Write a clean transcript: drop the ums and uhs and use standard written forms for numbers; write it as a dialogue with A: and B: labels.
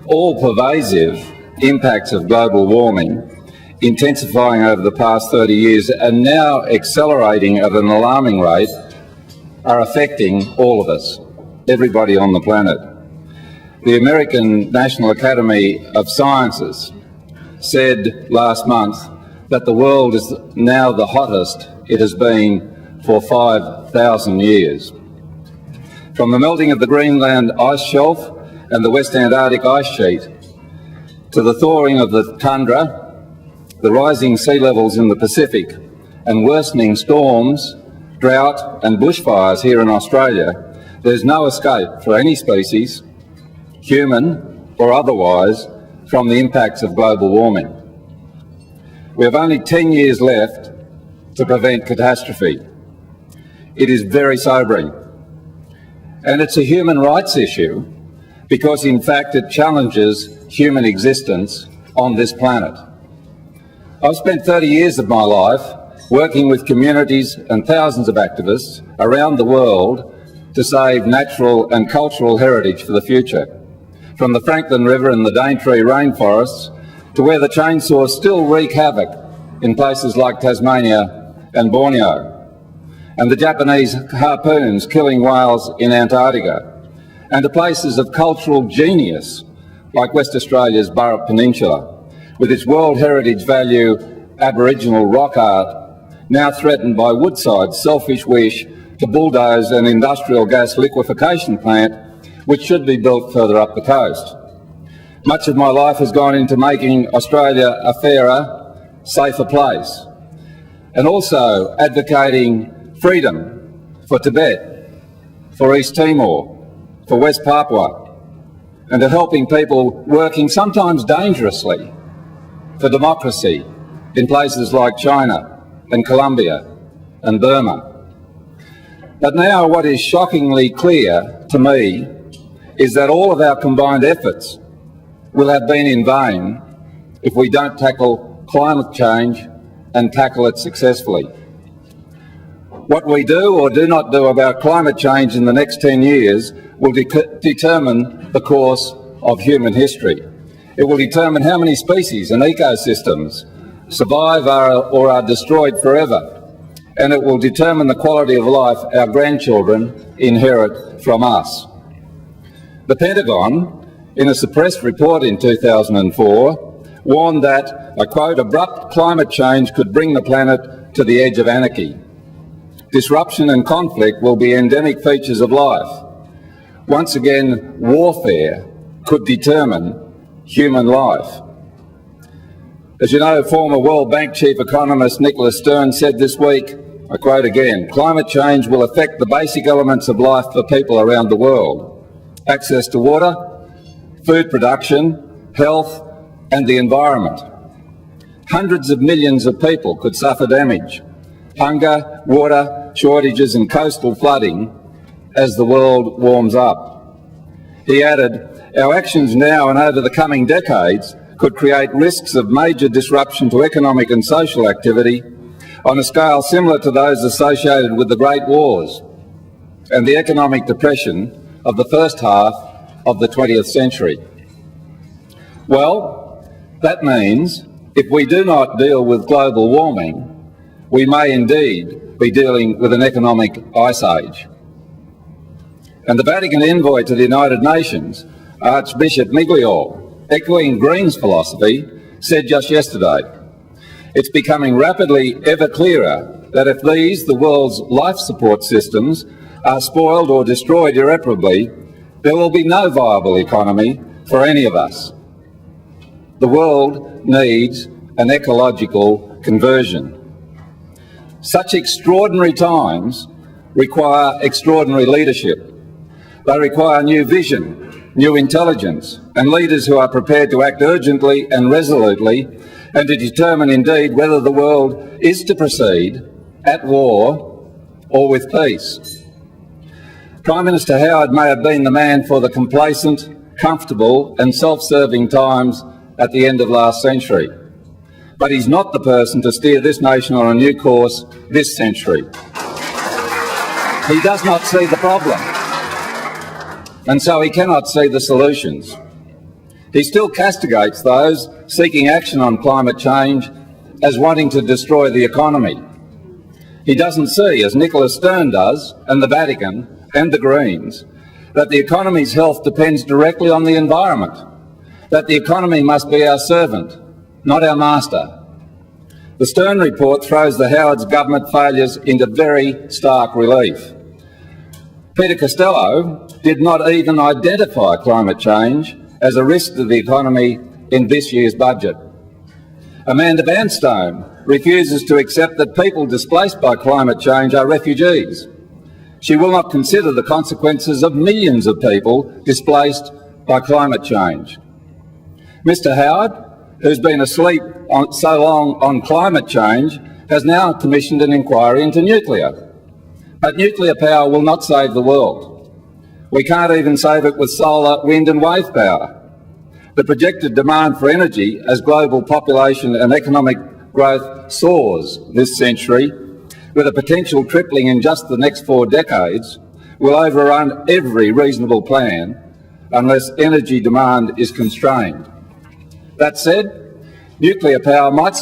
A: All-pervasive impacts of global warming, intensifying over the past 30 years and now accelerating at an alarming rate, are affecting all of us, everybody on the planet. The American National Academy of Sciences said last month that the world is now the hottest it has been for 5,000 years. From the melting of the Greenland ice shelf and the West Antarctic ice sheet, to the thawing of the tundra, the rising sea levels in the Pacific, and worsening storms, drought and bushfires here in Australia, there's no escape for any species, human or otherwise, from the impacts of global warming. We have only 10 years left to prevent catastrophe. It is very sobering. And it's a human rights issue because, in fact, it challenges human existence on this planet. I've spent 30 years of my life working with communities and thousands of activists around the world to save natural and cultural heritage for the future, from the Franklin River and the Daintree rainforests to where the chainsaws still wreak havoc in places like Tasmania and Borneo, and the Japanese harpoons killing whales in Antarctica, and to places of cultural genius like West Australia's Burrup Peninsula, with its World Heritage value Aboriginal rock art now threatened by Woodside's selfish wish to bulldoze an industrial gas liquefaction plant which should be built further up the coast. Much of my life has gone into making Australia a fairer, safer place, and also advocating freedom for Tibet, for East Timor, for West Papua, and to helping people working sometimes dangerously for democracy in places like China and Colombia and Burma. But now what is shockingly clear to me is that all of our combined efforts will have been in vain if we don't tackle climate change and tackle it successfully. What we do or do not do about climate change in the next 10 years will determine the course of human history. It will determine how many species and ecosystems survive or are destroyed forever, and it will determine the quality of life our grandchildren inherit from us. The Pentagon, in a suppressed report in 2004, warned that, I quote, abrupt climate change could bring the planet to the edge of anarchy. Disruption and conflict will be endemic features of life. Once again, warfare could determine human life. As you know, former World Bank Chief Economist Nicholas Stern said this week, I quote again, climate change will affect the basic elements of life for people around the world. Access to water, food production, health and the environment. Hundreds of millions of people could suffer damage. Hunger, water shortages and coastal flooding as the world warms up. He added, our actions now and over the coming decades could create risks of major disruption to economic and social activity on a scale similar to those associated with the Great Wars and the economic depression of the first half of the 20th century. Well, that means if we do not deal with global warming, we may indeed be dealing with an economic ice age. And the Vatican envoy to the United Nations, Archbishop Migliore, echoing Green's philosophy, said just yesterday, it's becoming rapidly ever clearer that if these, the world's life support systems, are spoiled or destroyed irreparably, there will be no viable economy for any of us. The world needs an ecological conversion. Such extraordinary times require extraordinary leadership. They require new vision, new intelligence, and leaders who are prepared to act urgently and resolutely and to determine indeed whether the world is to proceed at war or with peace. Prime Minister Howard may have been the man for the complacent, comfortable and self-serving times at the end of last century, but he's not the person to steer this nation on a new course this century. He does not see the problem, and so he cannot see the solutions. He still castigates those seeking action on climate change as wanting to destroy the economy. He doesn't see, as Nicola Stern does, and the Vatican and the Greens, that the economy's health depends directly on the environment, that the economy must be our servant, not our master. The Stern report throws the Howard's government failures into very stark relief. Peter Costello did not even identify climate change as a risk to the economy in this year's budget. Amanda Vanstone refuses to accept that people displaced by climate change are refugees. She will not consider the consequences of millions of people displaced by climate change. Mr Howard, who's been asleep so long on climate change, has now commissioned an inquiry into nuclear. But nuclear power will not save the world. We can't even save it with solar, wind and wave power. The projected demand for energy as global population and economic growth soars this century, with a potential tripling in just the next 4 decades, will overrun every reasonable plan unless energy demand is constrained. That said, nuclear power might